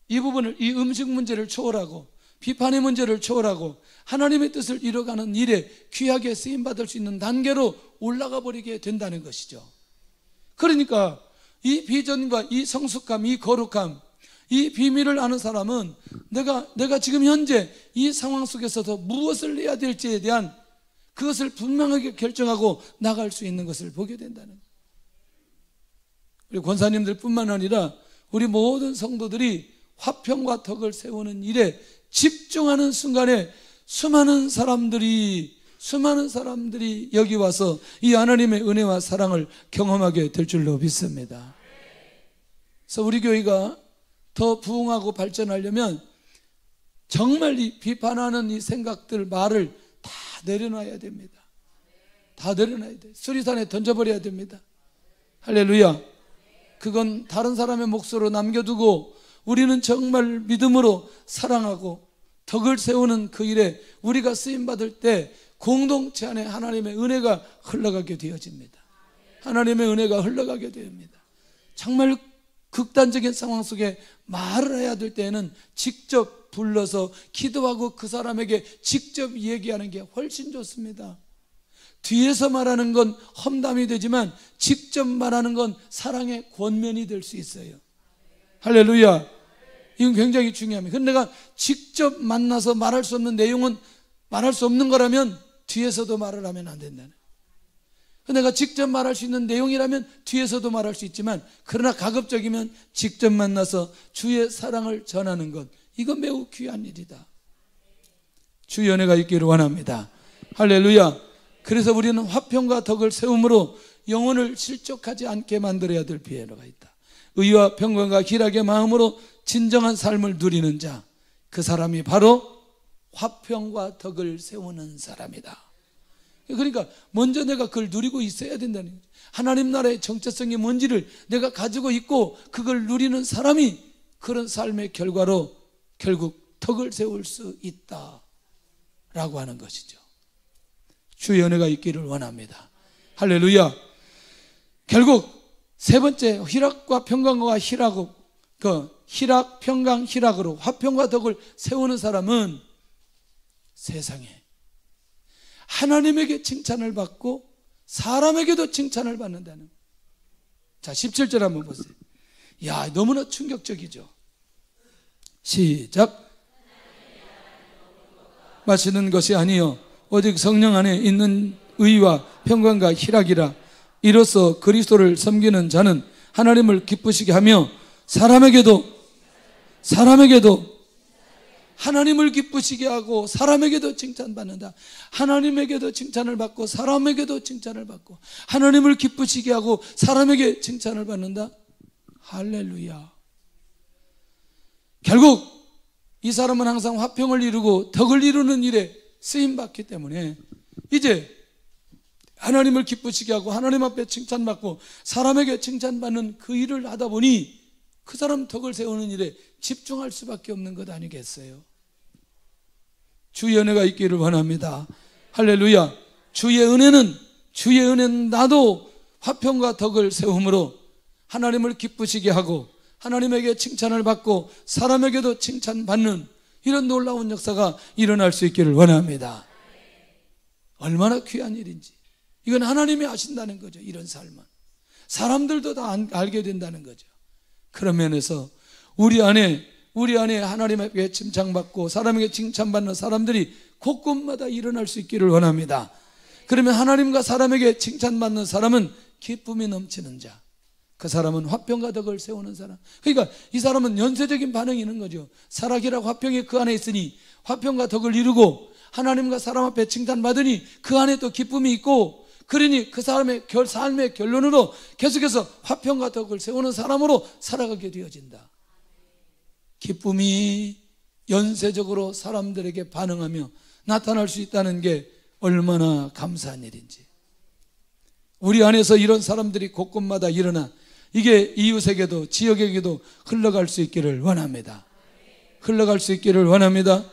이 부분을, 이 음식 문제를 초월하고 비판의 문제를 초월하고 하나님의 뜻을 이뤄가는 일에 귀하게 쓰임받을 수 있는 단계로 올라가 버리게 된다는 것이죠. 그러니까 이 비전과 이 성숙함, 이 거룩함, 이 비밀을 아는 사람은 내가 지금 현재 이 상황 속에서도 무엇을 해야 될지에 대한 그것을 분명하게 결정하고 나갈 수 있는 것을 보게 된다는 거예요. 우리 권사님들 뿐만 아니라 우리 모든 성도들이 화평과 덕을 세우는 일에 집중하는 순간에 수많은 사람들이 여기 와서 이 하나님의 은혜와 사랑을 경험하게 될 줄로 믿습니다. 그래서 우리 교회가 더 부흥하고 발전하려면 정말 이 비판하는 이 생각들, 말을 다 내려놔야 됩니다. 다 내려놔야 돼요. 수리산에 던져버려야 됩니다. 할렐루야. 그건 다른 사람의 몫으로 남겨두고 우리는 정말 믿음으로 사랑하고 덕을 세우는 그 일에 우리가 쓰임받을 때 공동체 안에 하나님의 은혜가 흘러가게 되어집니다. 하나님의 은혜가 흘러가게 됩니다. 정말 극단적인 상황 속에 말을 해야 될 때에는 직접 불러서 기도하고 그 사람에게 직접 얘기하는 게 훨씬 좋습니다. 뒤에서 말하는 건 험담이 되지만 직접 말하는 건 사랑의 권면이 될 수 있어요. 할렐루야. 이건 굉장히 중요합니다. 그런데 내가 직접 만나서 말할 수 없는 내용은 말할 수 없는 거라면 뒤에서도 말을 하면 안 된다는. 내가 직접 말할 수 있는 내용이라면 뒤에서도 말할 수 있지만, 그러나 가급적이면 직접 만나서 주의 사랑을 전하는 것, 이건 매우 귀한 일이다. 주의 은혜가 있기를 원합니다. 할렐루야. 그래서 우리는 화평과 덕을 세움으로 영혼을 실족하지 않게 만들어야 될 필요가 있다. 의와 평강과 희락의 마음으로 진정한 삶을 누리는 자, 그 사람이 바로 화평과 덕을 세우는 사람이다. 그러니까 먼저 내가 그걸 누리고 있어야 된다는 거죠. 하나님 나라의 정체성이 뭔지를 내가 가지고 있고 그걸 누리는 사람이 그런 삶의 결과로 결국 덕을 세울 수 있다라고 하는 것이죠. 주의 은혜가 있기를 원합니다. 할렐루야. 결국 세 번째, 희락과 평강과 희락으로, 희락, 평강, 희락으로 화평과 덕을 세우는 사람은 세상에 하나님에게 칭찬을 받고 사람에게도 칭찬을 받는다는. 자, 17절 한번 보세요. 야, 너무나 충격적이죠. 시작. 마시는 것이 아니요 오직 성령 안에 있는 의와 평강과 희락이라. 이로써 그리스도를 섬기는 자는 하나님을 기쁘시게 하며 사람에게도 하나님을 기쁘시게 하고 사람에게도 칭찬받는다. 하나님에게도 칭찬을 받고 사람에게도 칭찬을 받고 하나님을 기쁘시게 하고 사람에게 칭찬을 받는다. 할렐루야. 결국 이 사람은 항상 화평을 이루고 덕을 이루는 일에 쓰임받기 때문에 이제 하나님을 기쁘시게 하고 하나님 앞에 칭찬받고 사람에게 칭찬받는 그 일을 하다 보니 그 사람 덕을 세우는 일에 집중할 수밖에 없는 것 아니겠어요? 주의 은혜가 있기를 원합니다. 할렐루야. 주의 은혜는 나도 화평과 덕을 세움으로 하나님을 기쁘시게 하고 하나님에게 칭찬을 받고 사람에게도 칭찬받는 이런 놀라운 역사가 일어날 수 있기를 원합니다. 얼마나 귀한 일인지. 이건 하나님이 하신다는 거죠. 이런 삶은 사람들도 다 알게 된다는 거죠. 그런 면에서 우리 안에 하나님에게 칭찬받고 사람에게 칭찬받는 사람들이 곳곳마다 일어날 수 있기를 원합니다. 그러면 하나님과 사람에게 칭찬받는 사람은 기쁨이 넘치는 자, 그 사람은 화평과 덕을 세우는 사람. 그러니까 이 사람은 연쇄적인 반응이 있는 거죠. 사랑이라고 화평이 그 안에 있으니 화평과 덕을 이루고 하나님과 사람 앞에 칭찬받으니 그 안에 또 기쁨이 있고, 그러니 그 사람의 삶의 결론으로 계속해서 화평과 덕을 세우는 사람으로 살아가게 되어진다. 기쁨이 연쇄적으로 사람들에게 반응하며 나타날 수 있다는 게 얼마나 감사한 일인지. 우리 안에서 이런 사람들이 곳곳마다 일어나 이게 이웃에게도 지역에게도 흘러갈 수 있기를 원합니다. 흘러갈 수 있기를 원합니다.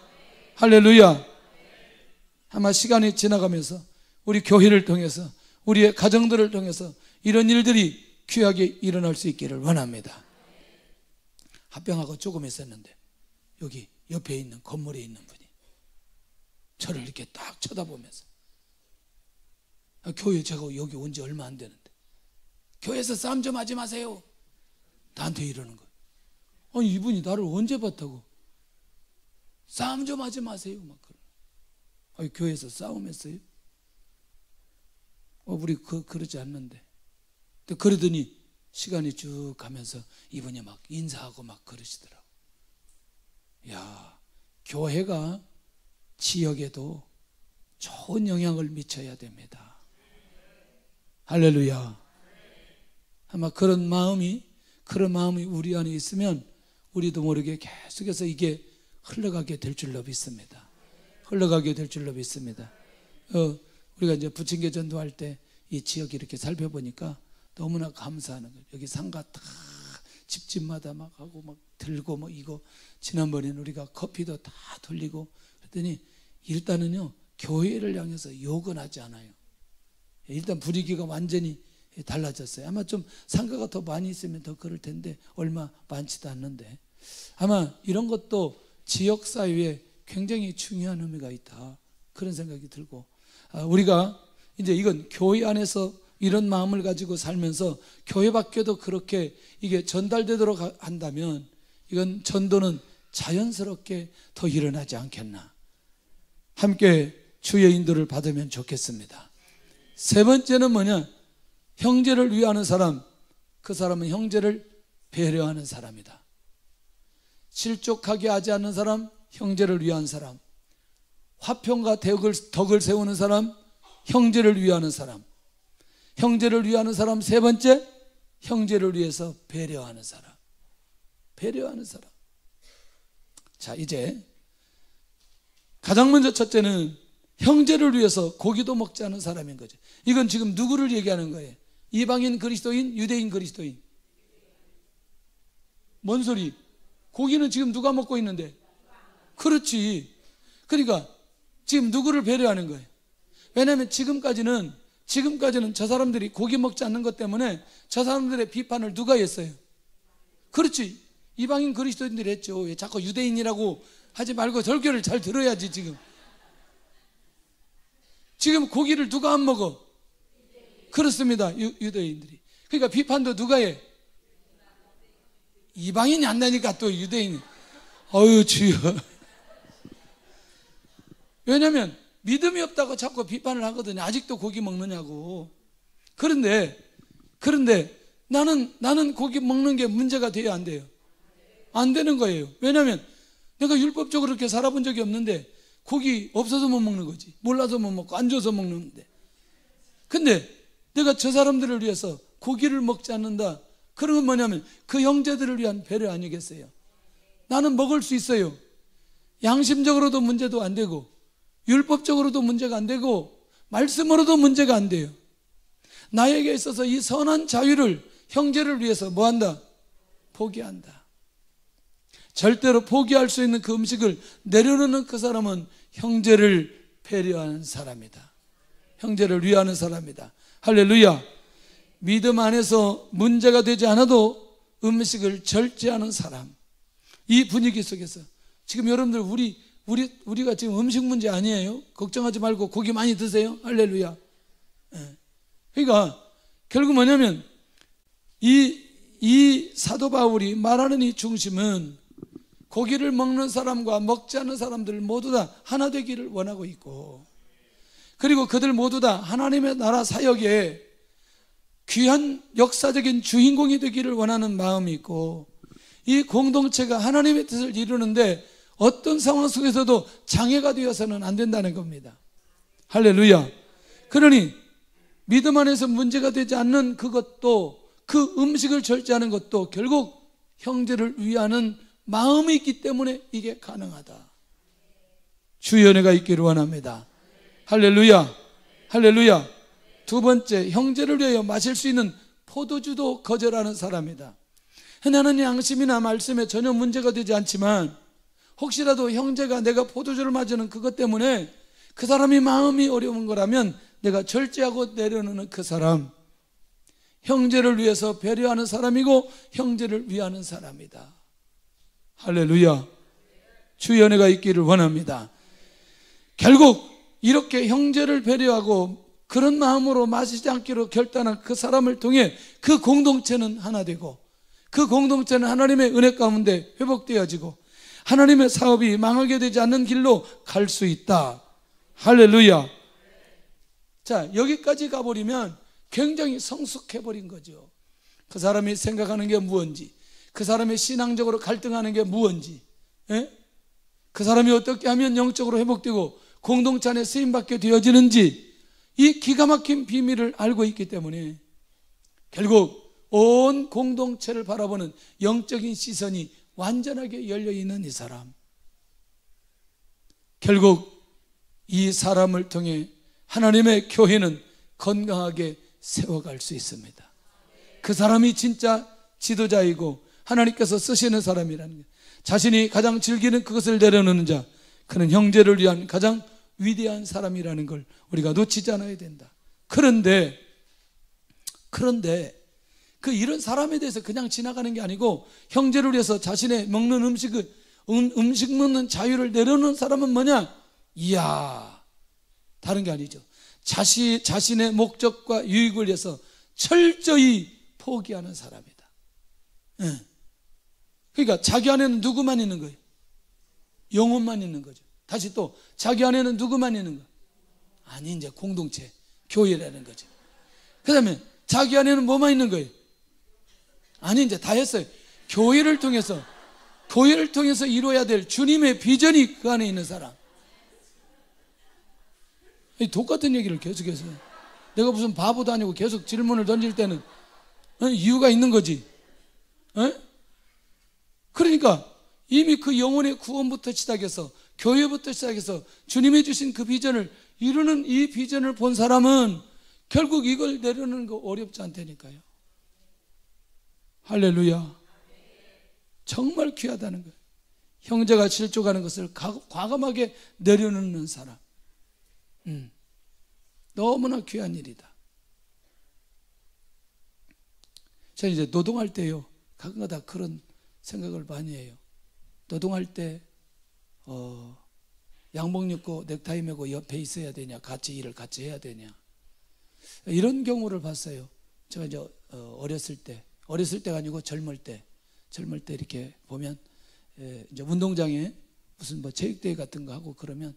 할렐루야. 아마 시간이 지나가면서 우리 교회를 통해서 우리의 가정들을 통해서 이런 일들이 귀하게 일어날 수 있기를 원합니다. 합병하고 조금 있었는데 여기 옆에 있는 건물에 있는 분이 저를 이렇게 딱 쳐다보면서, 교회 제가 여기 온 지 얼마 안 되는데 교회에서 싸움 좀 하지 마세요, 나한테 이러는 거예요. 아니 이분이 나를 언제 봤다고 싸움 좀 하지 마세요 막 그러는. 아니 교회에서 싸움했어요? 우리 그러지 않는데. 그러더니 시간이 쭉 가면서 이분이 막 인사하고 막 그러시더라고. 야, 교회가 지역에도 좋은 영향을 미쳐야 됩니다. 할렐루야. 아마 그런 마음이 우리 안에 있으면 우리도 모르게 계속해서 이게 흘러가게 될 줄로 믿습니다. 흘러가게 될 줄로 믿습니다. 우리가 이제 부침개 전도할 때 이 지역 이렇게 살펴보니까 너무나 감사하는 거예요. 여기 상가 다 집집마다 막 하고 막 들고 뭐 이거 지난번에는 우리가 커피도 다 돌리고 그랬더니 일단은요 교회를 향해서 욕은 하지 않아요. 일단 분위기가 완전히 달라졌어요. 아마 좀 상가가 더 많이 있으면 더 그럴 텐데 얼마 많지도 않는데 아마 이런 것도 지역사회에 굉장히 중요한 의미가 있다 그런 생각이 들고 우리가 이제 이건 교회 안에서 이런 마음을 가지고 살면서 교회 밖에도 그렇게 이게 전달되도록 한다면 이건 전도는 자연스럽게 더 일어나지 않겠나. 함께 주의 인도를 받으면 좋겠습니다. 세 번째는 뭐냐? 형제를 위하는 사람. 그 사람은 형제를 배려하는 사람이다. 실족하게 하지 않는 사람, 형제를 위한 사람. 화평과 덕을 세우는 사람, 형제를 위하는 사람. 형제를 위하는 사람 세 번째, 형제를 위해서 배려하는 사람. 배려하는 사람. 자, 이제 가장 먼저 첫째는 형제를 위해서 고기도 먹지 않은 사람인 거죠. 이건 지금 누구를 얘기하는 거예요? 이방인 그리스도인, 유대인 그리스도인. 뭔 소리? 고기는 지금 누가 먹고 있는데? 그렇지. 그러니까 지금 누구를 배려하는 거예요? 왜냐하면 지금까지는 저 사람들이 고기 먹지 않는 것 때문에 저 사람들의 비판을 누가 했어요? 그렇지. 이방인 그리스도인들이 했죠. 왜 자꾸 유대인이라고 하지 말고 설교를 잘 들어야지. 지금 고기를 누가 안 먹어? 그렇습니다. 유대인들이. 그러니까 비판도 누가 해? 이방인이 한다니까 또 유대인이. 어휴 주여. 왜냐하면 믿음이 없다고 자꾸 비판을 하거든요. 아직도 고기 먹느냐고. 그런데 나는 고기 먹는 게 문제가 돼야 안 돼요? 안 되는 거예요. 왜냐하면 내가 율법적으로 그렇게 살아본 적이 없는데 고기 없어서 못 먹는 거지. 몰라서 못 먹고 안 줘서 먹는데. 근데 내가 저 사람들을 위해서 고기를 먹지 않는다. 그런 건 뭐냐면 그 형제들을 위한 배려 아니겠어요? 나는 먹을 수 있어요. 양심적으로도 문제도 안 되고 율법적으로도 문제가 안 되고 말씀으로도 문제가 안 돼요. 나에게 있어서 이 선한 자유를 형제를 위해서 뭐한다? 포기한다. 절대로 포기할 수 있는 그 음식을 내려놓는 그 사람은 형제를 배려하는 사람이다. 형제를 위하는 사람이다. 할렐루야. 믿음 안에서 문제가 되지 않아도 음식을 절제하는 사람. 이 분위기 속에서 지금 여러분들 우리가 지금 음식 문제 아니에요. 걱정하지 말고 고기 많이 드세요. 할렐루야. 그러니까 결국 뭐냐면 이 사도 바울이 말하는 이 중심은 고기를 먹는 사람과 먹지 않는 사람들 모두 다 하나 되기를 원하고 있고 그리고 그들 모두 다 하나님의 나라 사역에 귀한 역사적인 주인공이 되기를 원하는 마음이 있고 이 공동체가 하나님의 뜻을 이루는데 어떤 상황 속에서도 장애가 되어서는 안 된다는 겁니다. 할렐루야. 그러니 믿음 안에서 문제가 되지 않는 그것도 그 음식을 절제하는 것도 결국 형제를 위하는 마음이 있기 때문에 이게 가능하다. 주의 은혜가 있기를 원합니다. 할렐루야. 할렐루야. 두 번째, 형제를 위하여 마실 수 있는 포도주도 거절하는 사람이다. 나는 양심이나 말씀에 전혀 문제가 되지 않지만 혹시라도 형제가 내가 포도주를 마시는 그것 때문에 그 사람이 마음이 어려운 거라면 내가 절제하고 내려놓는 그 사람, 형제를 위해서 배려하는 사람이고 형제를 위하는 사람이다. 할렐루야. 주의 은혜가 있기를 원합니다. 결국 이렇게 형제를 배려하고 그런 마음으로 마시지 않기로 결단한 그 사람을 통해 그 공동체는 하나 되고 그 공동체는 하나님의 은혜 가운데 회복되어지고 하나님의 사업이 망하게 되지 않는 길로 갈 수 있다. 할렐루야. 자, 여기까지 가버리면 굉장히 성숙해버린 거죠. 그 사람이 생각하는 게 무엇인지, 그 사람이 신앙적으로 갈등하는 게 무엇인지, 그 사람이 어떻게 하면 영적으로 회복되고 공동체 안에 쓰임받게 되어지는지, 이 기가 막힌 비밀을 알고 있기 때문에 결국 온 공동체를 바라보는 영적인 시선이 완전하게 열려있는 이 사람, 결국 이 사람을 통해 하나님의 교회는 건강하게 세워갈 수 있습니다. 그 사람이 진짜 지도자이고 하나님께서 쓰시는 사람이라는 것, 자신이 가장 즐기는 그것을 내려놓는 자, 그는 형제를 위한 가장 위대한 사람이라는 걸 우리가 놓치지 않아야 된다. 그런데 그 이런 사람에 대해서 그냥 지나가는 게 아니고, 형제를 위해서 자신의 먹는 음식 먹는 자유를 내려놓는 사람은 뭐냐? 이야, 다른 게 아니죠. 자신의 목적과 유익을 위해서 철저히 포기하는 사람이다. 그러니까 자기 안에는 누구만 있는 거예요? 영혼만 있는 거죠. 다시 또 자기 안에는 누구만 있는 거예요? 아니, 이제 공동체, 교회라는 거죠. 그 다음에 자기 안에는 뭐만 있는 거예요? 아니, 이제 다 했어요. 교회를 통해서 이루어야 될 주님의 비전이 그 안에 있는 사람. 똑같은 얘기를 계속해서, 내가 무슨 바보도 아니고 계속 질문을 던질 때는 이유가 있는 거지. 그러니까 이미 그 영혼의 구원부터 시작해서, 교회부터 시작해서 주님이 주신 그 비전을 이루는 이 비전을 본 사람은 결국 이걸 내려놓는 거 어렵지 않다니까요. 할렐루야. 정말 귀하다는 거예요. 형제가 실족하는 것을 과감하게 내려놓는 사람, 너무나 귀한 일이다. 저는 이제 노동할 때요, 가끔가다 그런 생각을 많이 해요. 노동할 때 양복 입고 넥타이 매고 옆에 있어야 되냐, 같이 일을 같이 해야 되냐, 이런 경우를 봤어요. 제가 이제 어렸을 때가 아니고 젊을 때 이렇게 보면, 이제 운동장에 무슨 뭐 체육대회 같은 거 하고 그러면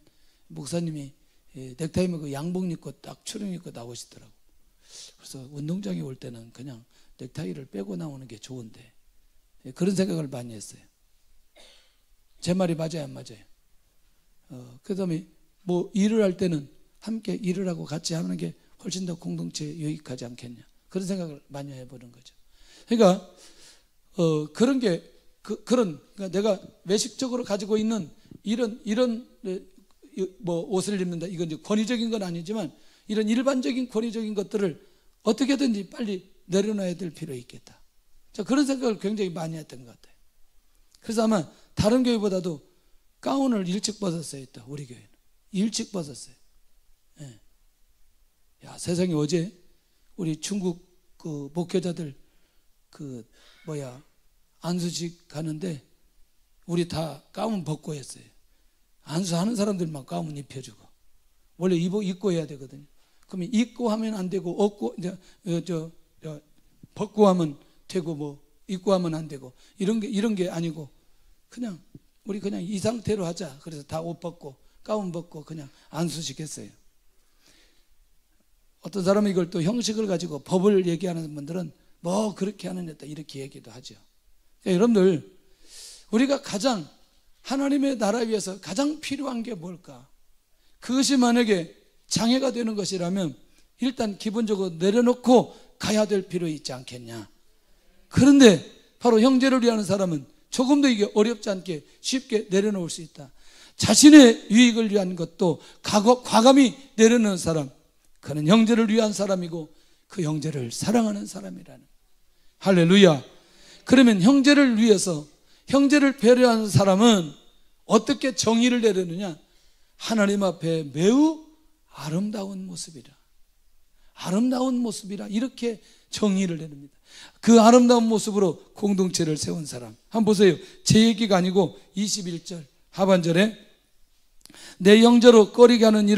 목사님이 넥타이 매고 양복 입고 딱 추령 입고 나오시더라고. 그래서 운동장에 올 때는 그냥 넥타이를 빼고 나오는 게 좋은데, 그런 생각을 많이 했어요. 제 말이 맞아요, 안 맞아요? 그 다음에 뭐 일을 할 때는 함께 일을 하고 같이 하는 게 훨씬 더 공동체에 유익하지 않겠냐, 그런 생각을 많이 해보는 거죠. 그러니까 그런 게 그러니까 내가 외식적으로 가지고 있는 이런 뭐 옷을 입는다, 이건 이제 권위적인 건 아니지만 이런 일반적인 권위적인 것들을 어떻게든지 빨리 내려놔야 될 필요 있겠다. 자, 그런 생각을 굉장히 많이 했던 것 같아요. 그래서 아마 다른 교회보다도 가운을 일찍 벗었어요. 또 우리 교회는 일찍 벗었어요. 예. 야, 세상에 어제 우리 중국 그 목회자들 안수식 가는데 우리 다 가운 벗고 했어요. 안수하는 사람들만 가운 입혀주고, 원래 입고 해야 되거든요. 그러면 입고 하면 안 되고, 없고 이제 벗고 하면 되고, 뭐 입고 하면 안 되고, 이런 게 아니고 그냥 우리 그냥 이 상태로 하자. 그래서 다 옷 벗고 가운 벗고 그냥 안수식 했어요. 어떤 사람은 이걸 또 형식을 가지고 법을 얘기하는 분들은 뭐 그렇게 하는 데다 이렇게 얘기도 하죠. 그러니까 여러분들, 우리가 가장 하나님의 나라 위해서 가장 필요한 게 뭘까? 그것이 만약에 장애가 되는 것이라면 일단 기본적으로 내려놓고 가야 될 필요 있지 않겠냐. 그런데 바로 형제를 위하는 사람은 조금도 이게 어렵지 않게 쉽게 내려놓을 수 있다. 자신의 유익을 위한 것도 과감히 내려놓는 사람, 그는 형제를 위한 사람이고 그 형제를 사랑하는 사람이라는. 할렐루야. 그러면 형제를 위해서, 형제를 배려하는 사람은 어떻게 정의를 내려느냐? 하나님 앞에 매우 아름다운 모습이라, 아름다운 모습이라, 이렇게 정의를 내립니다. 그 아름다운 모습으로 공동체를 세운 사람. 한번 보세요. 제 얘기가 아니고 21절 하반절에 내 형제로 꺼리게 하는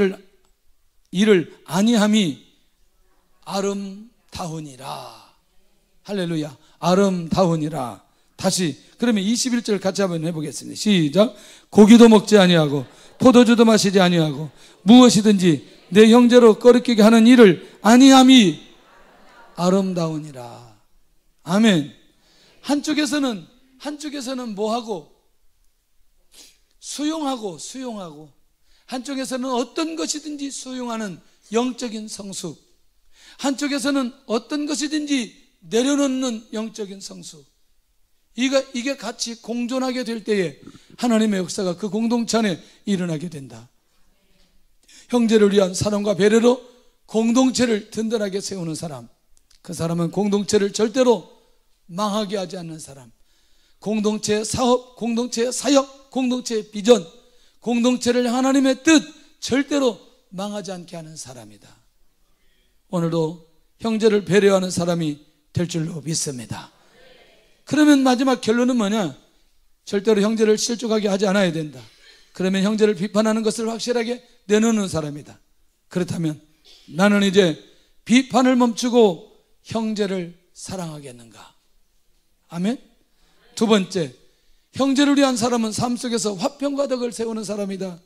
일을 아니함이 아름다우니라. 할렐루야. 아름다우니라. 다시 그러면 21절 같이 한번 해보겠습니다. 시작. 고기도 먹지 아니하고 포도주도 마시지 아니하고 무엇이든지 내 형제로 꺼리게 하는 일을 아니함이 아름다우니라. 아멘. 한쪽에서는 뭐하고? 수용하고 한쪽에서는 어떤 것이든지 수용하는 영적인 성숙, 한쪽에서는 어떤 것이든지 내려놓는 영적인 성숙. 이게 같이 공존하게 될 때에 하나님의 역사가 그 공동체 안에 일어나게 된다. 형제를 위한 사랑과 배려로 공동체를 든든하게 세우는 사람, 그 사람은 공동체를 절대로 망하게 하지 않는 사람, 공동체의 사업, 공동체의 사역, 공동체의 비전, 공동체를 하나님의 뜻 절대로 망하지 않게 하는 사람이다. 오늘도 형제를 배려하는 사람이 될 줄로 믿습니다. 그러면 마지막 결론은 뭐냐? 절대로 형제를 실족하게 하지 않아야 된다. 그러면 형제를 비판하는 것을 확실하게 내놓는 사람이다. 그렇다면 나는 이제 비판을 멈추고 형제를 사랑하겠는가? 아멘. 두 번째, 형제를 위한 사람은 삶 속에서 화평과 덕을 세우는 사람이다.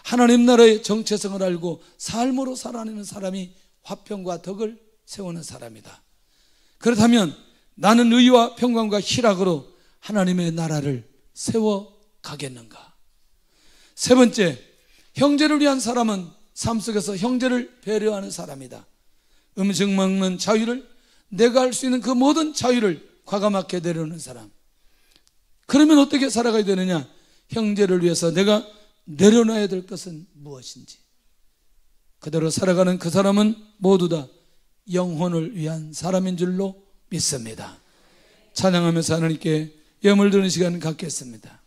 하나님 나라의 정체성을 알고 삶으로 살아내는 사람이 화평과 덕을 세우는 사람이다. 그렇다면 나는 의와 평강과 희락으로 하나님의 나라를 세워가겠는가? 세 번째, 형제를 위한 사람은 삶 속에서 형제를 배려하는 사람이다. 음식 먹는 자유를, 내가 할 수 있는 그 모든 자유를 과감하게 내려놓는 사람. 그러면 어떻게 살아가야 되느냐? 형제를 위해서 내가 내려놔야 될 것은 무엇인지 그대로 살아가는 그 사람은 모두 다 영혼을 위한 사람인 줄로 믿습니다. 찬양하면서 하나님께 예물 드리는 시간 갖겠습니다.